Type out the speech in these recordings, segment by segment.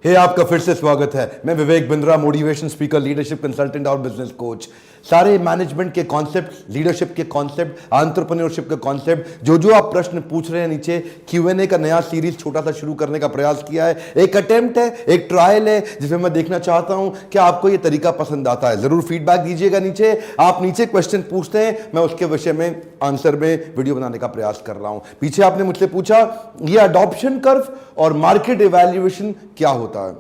आपका फिर से स्वागत है। मैं Vivek Bindra, motivation speaker, leadership consultant और बिजनेस कोच। सारे मैनेजमेंट के कॉन्सेप्ट, लीडरशिप के कॉन्सेप्ट, एंटरप्रेन्योरशिप के कॉन्सेप्ट, जो आप प्रश्न पूछ रहे हैं नीचे, Q&A का नया सीरीज छोटा सा शुरू करने का प्रयास किया है। एक अटेम्प्ट है, एक ट्रायल है, जिसमें मैं देखना चाहता हूं कि आपको यह तरीका पसंद आता है। जरूर फीडबैक दीजिएगा नीचे। आप नीचे क्वेश्चन पूछते हैं, मैं उसके विषय में आंसर में वीडियो बनाने का प्रयास कर रहा हूं। पीछे आपने मुझसे पूछा यह अडॉप्शन कर्व और मार्केट इवैल्यूएशन क्या होता है।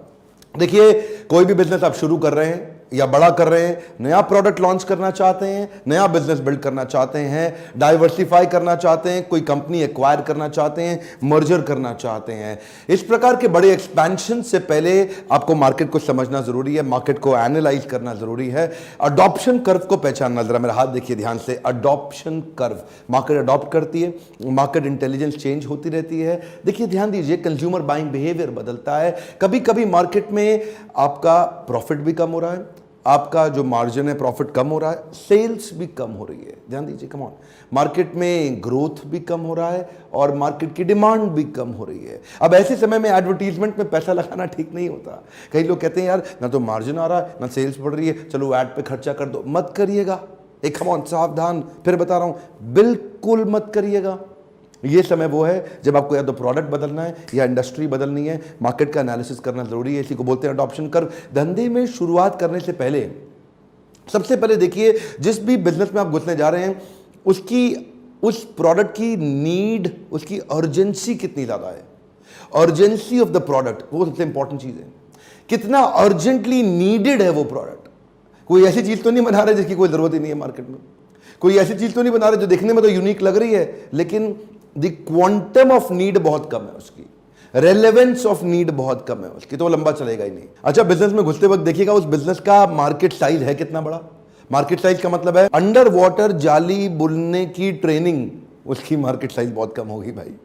देखिए, कोई भी बिजनेस आप शुरू कर रहे हैं या बड़ा कर रहे हैं, नया प्रोडक्ट लॉन्च करना चाहते हैं, नया बिजनेस बिल्ड करना चाहते हैं, डाइवर्सिफाई करना चाहते हैं, कोई कंपनी एक्वायर करना चाहते हैं, मर्जर करना चाहते हैं, इस प्रकार के बड़े एक्सपेंशन से पहले आपको मार्केट को समझना जरूरी है, मार्केट को एनालाइज करना जरूरी है, अडॉप्शन कर्व को पहचानना। जरा मेरा हाथ देखिए ध्यान से। अडॉप्शन कर्व, मार्केट अडॉप्ट करती है, मार्केट इंटेलिजेंस चेंज होती रहती है। देखिए, ध्यान दीजिए, कंज्यूमर बाइंग बिहेवियर बदलता है। कभी कभी मार्केट में आपका प्रॉफिट भी कम हो रहा है, आपका जो मार्जिन है प्रॉफिट कम हो रहा है, सेल्स भी कम हो रही है। ध्यान दीजिए, कम ऑन, मार्केट में ग्रोथ भी कम हो रहा है और मार्केट की डिमांड भी कम हो रही है। अब ऐसे समय में एडवर्टीजमेंट में पैसा लगाना ठीक नहीं होता। कई लोग कहते हैं यार, ना तो मार्जिन आ रहा है, ना सेल्स बढ़ रही है, चलो ऐड पे खर्चा कर दो। मत करिएगा। एक कम ऑन, सावधान, फिर बता रहा हूं, बिल्कुल मत करिएगा। ये समय वो है जब आपको या तो प्रोडक्ट बदलना है या इंडस्ट्री बदलनी है। मार्केट का एनालिसिस करना जरूरी है। इसी को बोलते हैं अडॉप्शन कर्व। धंधे में शुरुआत करने से पहले सबसे पहले देखिए, जिस भी बिजनेस में आप घुसने जा रहे हैं उस प्रोडक्ट की नीड, उसकी अर्जेंसी कितनी ज्यादा है। अर्जेंसी ऑफ द प्रोडक्ट, वो सबसे इंपॉर्टेंट चीज है। कितना अर्जेंटली नीडेड है वो प्रोडक्ट। कोई ऐसी चीज तो नहीं बना रहे जिसकी कोई जरूरत ही नहीं है मार्केट में। कोई ऐसी चीज तो नहीं बना रहे जो देखने में तो यूनिक लग रही है, लेकिन द क्वांटम ऑफ नीड बहुत कम है उसकी, रेलेवेंस ऑफ नीड बहुत कम है उसकी, तो वो लंबा चलेगा ही नहीं। अच्छा, बिजनेस में घुसते वक्त देखिएगा उस बिजनेस का मार्केट साइज है कितना बड़ा। मार्केट साइज का मतलब है अंडर वाटर जाली बुनने की ट्रेनिंग, उसकी मार्केट साइज बहुत कम होगी भाई।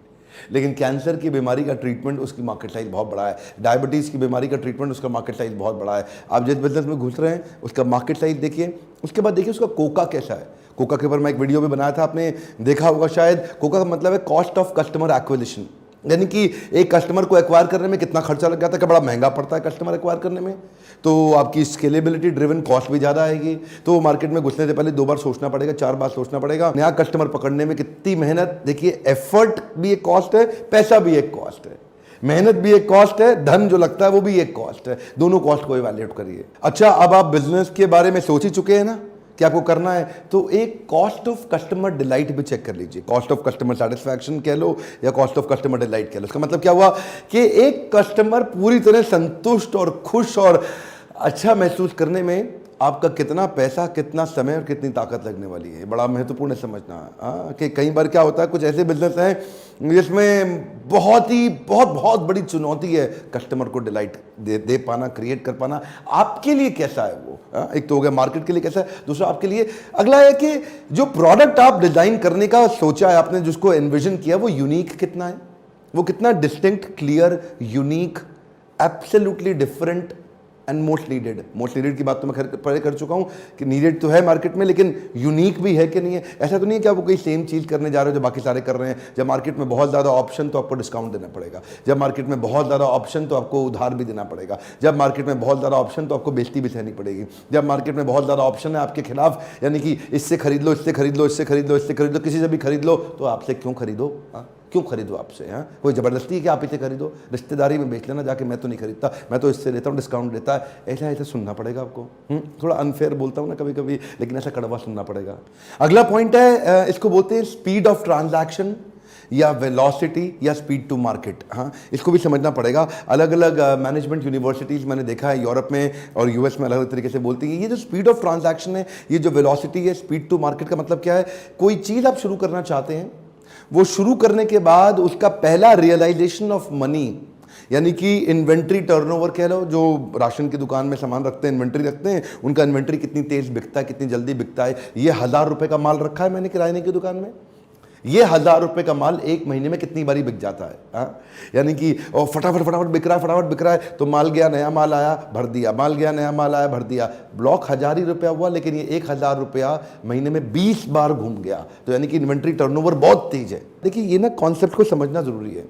लेकिन कैंसर की बीमारी का ट्रीटमेंट, उसकी मार्केट साइज बहुत बड़ा है। डायबिटीज की बीमारी का ट्रीटमेंट, उसका मार्केट साइज बहुत बड़ा है। आप जिस बिजनेस में घुस रहे हैं उसका मार्केट साइज देखिए। उसके बाद देखिए उसका कोका कैसा है। कोका के ऊपर मैं एक वीडियो भी बनाया था, आपने देखा होगा शायद। कोका का मतलब है कॉस्ट ऑफ कस्टमर एक्विजिशन, यानी कि एक कस्टमर को एक्वायर करने में कितना खर्चा लग जाता है, क्या बड़ा महंगा पड़ता है कस्टमर एक्वायर करने में। तो आपकी स्केलेबिलिटी ड्रिवन कॉस्ट भी ज़्यादा आएगी। तो मार्केट में घुसने से पहले 2 बार सोचना पड़ेगा, 4 बार सोचना पड़ेगा। नया कस्टमर पकड़ने में कितनी मेहनत। देखिए, एफर्ट भी एक कॉस्ट है, पैसा भी एक कॉस्ट है, मेहनत भी एक कॉस्ट है, धन जो लगता है वो भी एक कॉस्ट है। दोनों कॉस्ट को इवैल्यूएट करिए। अच्छा, अब आप बिजनेस के बारे में सोच ही चुके हैं ना कि आपको करना है, तो एक कॉस्ट ऑफ कस्टमर डिलाइट भी चेक कर लीजिए। कॉस्ट ऑफ कस्टमर सेटिस्फैक्शन कह लो या कॉस्ट ऑफ कस्टमर डिलाइट कह लो। इसका मतलब क्या हुआ कि एक कस्टमर पूरी तरह संतुष्ट और खुश और अच्छा महसूस करने में आपका कितना पैसा, कितना समय और कितनी ताकत लगने वाली है। बड़ा महत्वपूर्ण है समझना। कि कई बार क्या होता है, कुछ ऐसे बिजनेस हैं जिसमें बहुत बड़ी चुनौती है कस्टमर को डिलाइट दे पाना, क्रिएट कर पाना। आपके लिए कैसा है वो। एक तो हो गया मार्केट के लिए कैसा है, दूसरा आपके लिए। अगला है कि जो प्रोडक्ट आप डिजाइन करने का सोचा है आपने, जिसको एनविजन किया, वो यूनिक कितना है, वो कितना distinct, clear, unique, absolutely different and most needed. Most needed की बात तो मैं पहले कर चुका हूं कि नीडेड तो है मार्केट में, लेकिन यूनिक भी है कि नहीं है। ऐसा तो नहीं है कि आप कोई सेम चीज करने जा रहे हो जो बाकी सारे कर रहे हैं। जब मार्केट में बहुत ज्यादा ऑप्शन तो आपको डिस्काउंट देना पड़ेगा। जब मार्केट में बहुत ज्यादा ऑप्शन तो आपको उधार भी देना पड़ेगा। जब मार्केट में बहुत ज्यादा ऑप्शन तो आपको बेइज्जती भी सहनी पड़ेगी। जब मार्केट में बहुत ज्यादा ऑप्शन है आपके खिलाफ, यानी कि इससे खरीद लो, इससे खरीद लो, इससे खरीद लो, इससे खरीद लो, किसी से भी खरीद लो, तो आपसे क्यों खरीदो। क्यों खरीदो आपसे। कोई ज़बरदस्ती है कि आप इसे खरीदो, रिश्तेदारी में बेच लेना जाके, मैं तो नहीं खरीदता, मैं तो इससे लेता हूँ, डिस्काउंट देता है। ऐसा सुनना पड़ेगा आपको। थोड़ा अनफेयर बोलता हूँ ना कभी कभी, लेकिन ऐसा कड़वा सुनना पड़ेगा। अगला पॉइंट है, इसको बोलते हैं स्पीड ऑफ ट्रांजैक्शन या वेलोसिटी या स्पीड टू मार्केट। इसको भी समझना पड़ेगा। अलग अलग मैनेजमेंट यूनिवर्सिटीज़ मैंने देखा है यूरोप में और यूएस में अलग अलग तरीके से बोलती है। ये जो स्पीड ऑफ ट्रांजैक्शन है, ये जो वेलोसिटी है, स्पीड टू मार्केट का मतलब क्या है। कोई चीज़ आप शुरू करना चाहते हैं, वो शुरू करने के बाद उसका पहला रियलाइजेशन ऑफ मनी, यानी कि इन्वेंट्री टर्नओवर कह लो। जो राशन की दुकान में सामान रखते हैं, इन्वेंट्री रखते हैं, उनका इन्वेंट्री कितनी तेज बिकता है, कितनी जल्दी बिकता है। ये 1000 रुपए का माल रखा है मैंने किराने की दुकान में, ये 1000 रुपए का माल 1 महीने में कितनी बारी बिक जाता है। यानी कि फटाफट बिक रहा है, तो माल गया, नया माल आया, भर दिया, माल गया, नया माल आया, भर दिया। ब्लॉक 1000 ही रुपया हुआ, लेकिन ये 1000 रुपया महीने में 20 बार घूम गया। तो यानी कि इन्वेंट्री टर्नओवर बहुत तेज है। देखिए, ये ना कॉन्सेप्ट को समझना जरूरी है।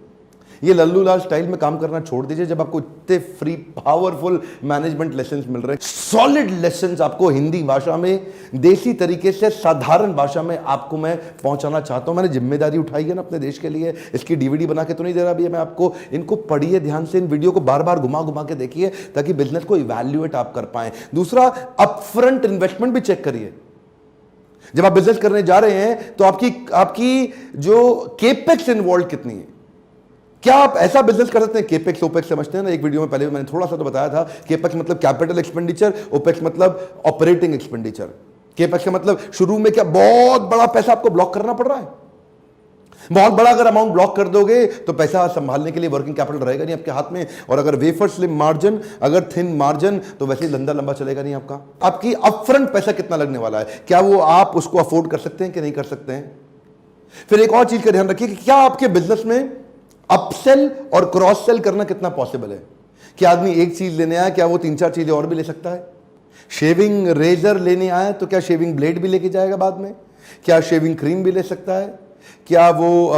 ये लल्लू लाल स्टाइल में काम करना छोड़ दीजिए जब आपको इतने फ्री पावरफुल मैनेजमेंट लेसन्स मिल रहे हैं, सॉलिड लेसन्स आपको हिंदी भाषा में देसी तरीके से साधारण भाषा में आपको मैं पहुंचाना चाहता हूं। मैंने जिम्मेदारी उठाई है ना अपने देश के लिए, इसकी डीवीडी बना के तो नहीं दे रहा भैया मैं आपको, इनको पढ़िए ध्यान से, इन वीडियो को बार बार घुमा घुमा के देखिए ताकि बिजनेस को इवैल्यूएट आप कर पाए। दूसरा, अपफ्रंट इन्वेस्टमेंट भी चेक करिए। जब आप बिजनेस करने जा रहे हैं तो आपकी जो केपेक्स इन्वॉल्व कितनी है, क्या आप ऐसा बिजनेस कर सकते हैं, केपेक्स ओपेक्स समझते हैं ना, एक वीडियो में पहले मैंने थोड़ा सा तो बताया था, केपेक्स मतलब कैपिटल एक्सपेंडिचर, ओपेक्स मतलब ऑपरेटिंग एक्सपेंडिचर। केपेक्स का मतलब शुरू में क्या बहुत बड़ा पैसा आपको ब्लॉक करना पड़ रहा है, बहुत बड़ा अगर अमाउंट ब्लॉक कर दोगे तो पैसा संभालने के लिए वर्किंग कैपिटल रहेगा नहीं आपके हाथ में, और अगर वेफर स्लिम मार्जिन, अगर थिन मार्जिन, तो वैसे ही लंबा लंबा चलेगा नहीं आपका। आपकी अपफ्रंट पैसा कितना लगने वाला है, क्या वो आप उसको अफोर्ड कर सकते हैं कि नहीं कर सकते हैं। फिर एक और चीज का ध्यान रखिए कि क्या आपके बिजनेस में अपसेल और क्रॉस सेल करना कितना पॉसिबल है। क्या आदमी एक चीज लेने आया, क्या वो 3-4 चीजें और भी ले सकता है। शेविंग रेजर लेने आया तो क्या शेविंग ब्लेड भी लेके जाएगा बाद में, क्या शेविंग क्रीम भी ले सकता है, क्या वो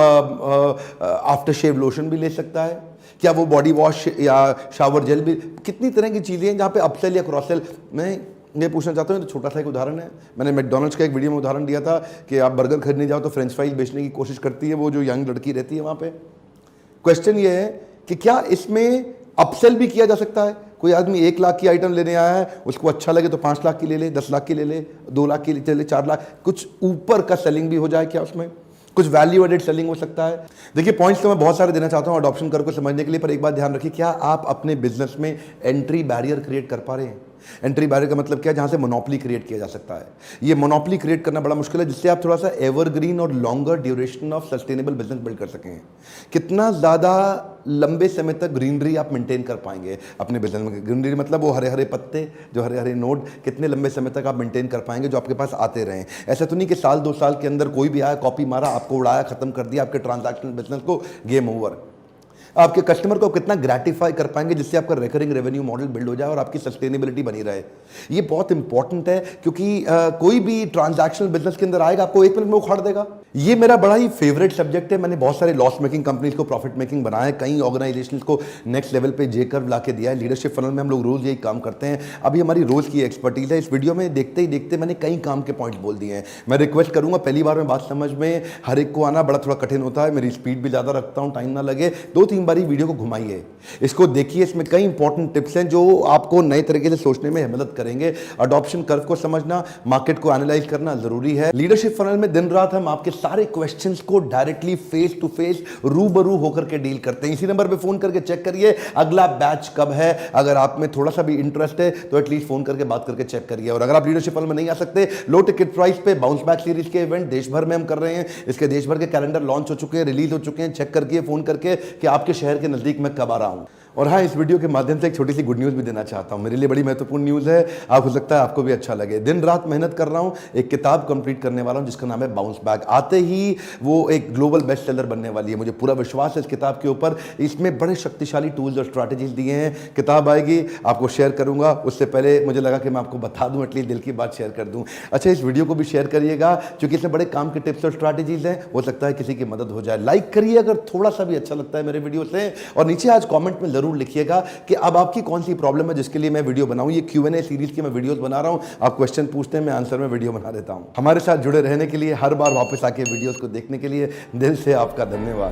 आफ्टर शेव लोशन भी ले सकता है, क्या वो बॉडी वॉश या शावर जेल भी, कितनी तरह की चीजें हैं जहां पे अपसेल या क्रॉस सेल। मैं ये पूछना चाहता हूँ, तो छोटा सा एक उदाहरण है, मैंने मैकडॉनल्ड्स का एक वीडियो में उदाहरण दिया था कि आप बर्गर खरीदने जाओ तो फ्रेंच फ्राइज बेचने की कोशिश करती है वो जो यंग लड़की रहती है वहां पे। क्वेश्चन ये है कि क्या इसमें अपसेल भी किया जा सकता है। कोई आदमी 1 लाख की आइटम लेने आया है, उसको अच्छा लगे तो 5 लाख की ले ले, 10 लाख की ले ले, 2 लाख की ले ले, 4 लाख, कुछ ऊपर का सेलिंग भी हो जाए क्या उसमें, कुछ वैल्यू एडेड सेलिंग हो सकता है। देखिए पॉइंट्स तो मैं बहुत सारे देना चाहता हूं अडॉप्शन कर्व को समझने के लिए, पर एक बात ध्यान रखिए, क्या आप अपने बिजनेस में एंट्री बैरियर क्रिएट कर पा रहे हैं। एंट्री बैरियर का मतलब क्या है, जहां से मोनोपोली क्रिएट किया जा सकता है। ये मोनोपोली क्रिएट करना बड़ा मुश्किल है, जिससे आप थोड़ा सा एवरग्रीन और longer duration of sustainable business build कर सकें। कितना ज्यादा लंबे समय तक ग्रीनरी आप मेंटेन कर पाएंगे अपने बिजनेस में। ग्रीनरी मतलब वो हरे हरे पत्ते, जो हरे हरे नोट, कितने लंबे समय तक आप मेंटेन कर पाएंगे जो आपके पास आते रहें। ऐसा तो नहीं कि साल 2 साल के अंदर कोई भी आया, कॉपी मारा, आपको उड़ाया, खत्म कर दिया आपके ट्रांजैक्शनल बिजनेस को, गेम ओवर। आपके कस्टमर को कितना ग्रेटिफाई कर पाएंगे जिससे आपका रिकरिंग रेवेन्यू मॉडल बिल्ड हो जाए और आपकी सस्टेनेबिलिटी बनी रहे। ये बहुत इंपॉर्टेंट है क्योंकि कोई भी ट्रांजैक्शनल बिजनेस के अंदर आएगा आपको 1 मिनट में उखाड़ देगा। ये मेरा बड़ा ही फेवरेट सब्जेक्ट है। मैंने बहुत सारे लॉस मेकिंग कंपनीज को प्रॉफिट मेकिंग बनाया है, कई ऑर्गेनाइजेशंस को नेक्स्ट लेवल पे जे कर्व ला के दिया है। लीडरशिप फनल में हम लोग रोज यही काम करते हैं, अभी हमारी रोज की एक्सपर्टीज है। इस वीडियो में देखते ही देखते मैंने कई काम के पॉइंट बोल दिए हैं। मैं रिक्वेस्ट करूंगा, पहली बार में बात समझ में हर एक को आना बड़ा थोड़ा कठिन होता है, मेरी स्पीड भी ज्यादा रखता हूं, टाइम ना लगे, 2-3 बारी वीडियो को घुमाइए, इसको देखिए, इसमें कई इंपॉर्टेंट टिप्स हैं जो आपको नए तरीके से सोचने में मदद करेंगे। अडॉप्शन कर्व को समझना, मार्केट को एनालाइज करना जरूरी है। लीडरशिप फनल में दिन रात हम आपके सारे क्वेश्चंस को डायरेक्टली फेस टू फेस रूबरू होकर के डील करते हैं। इसी नंबर पे फोन करके चेक करिए अगला बैच कब है। अगर आप में थोड़ा सा भी इंटरेस्ट है तो एटलीस्ट फोन करके बात करके चेक करिए। और अगर आप लीडरशिप फनल में नहीं आ सकते, लो टिकट प्राइस पे बाउंस बैक सीरीज के इवेंट देश भर में हम कर रहे हैं। इसके देश भर के कैलेंडर लॉन्च हो चुके हैं, रिलीज हो चुके हैं। चेक करके फोन करके कि आपके शहर के नजदीक मैं कब आ रहा हूं। और हाँ, इस वीडियो के माध्यम से एक छोटी सी गुड न्यूज़ भी देना चाहता हूँ। मेरे लिए बड़ी महत्वपूर्ण न्यूज़ है, आप हो सकता है आपको भी अच्छा लगे। दिन रात मेहनत कर रहा हूँ, एक किताब कंप्लीट करने वाला हूँ जिसका नाम है बाउंस बैक। आते ही वो एक ग्लोबल बेस्ट सेलर बनने वाली है, मुझे पूरा विश्वास है इस किताब के ऊपर। इसमें बड़े शक्तिशाली टूल्स और स्ट्रैटेजीज दिए हैं। किताब आएगी, आपको शेयर करूंगा। उससे पहले मुझे लगा कि मैं आपको बता दूं, एटलीस्ट दिल की बात शेयर कर दूं। अच्छा, इस वीडियो को भी शेयर करिएगा क्योंकि इसमें बड़े काम के टिप्स और स्ट्रैटेजीज हैं, हो सकता है किसी की मदद हो जाए। लाइक करिए अगर थोड़ा सा भी अच्छा लगता है मेरे वीडियो से, और नीचे आज कॉमेंट में जरूर लिखिएगा कि अब आपकी कौन सी प्रॉब्लम है जिसके लिए मैं वीडियो बनाऊं। ये Q&A सीरीज की मैं वीडियोस बना रहा हूं, आप क्वेश्चन पूछते हैं, मैं आंसर में वीडियो बना देता हूं। हमारे साथ जुड़े रहने के लिए, हर बार वापस आके वीडियोस को देखने के लिए दिल से आपका धन्यवाद।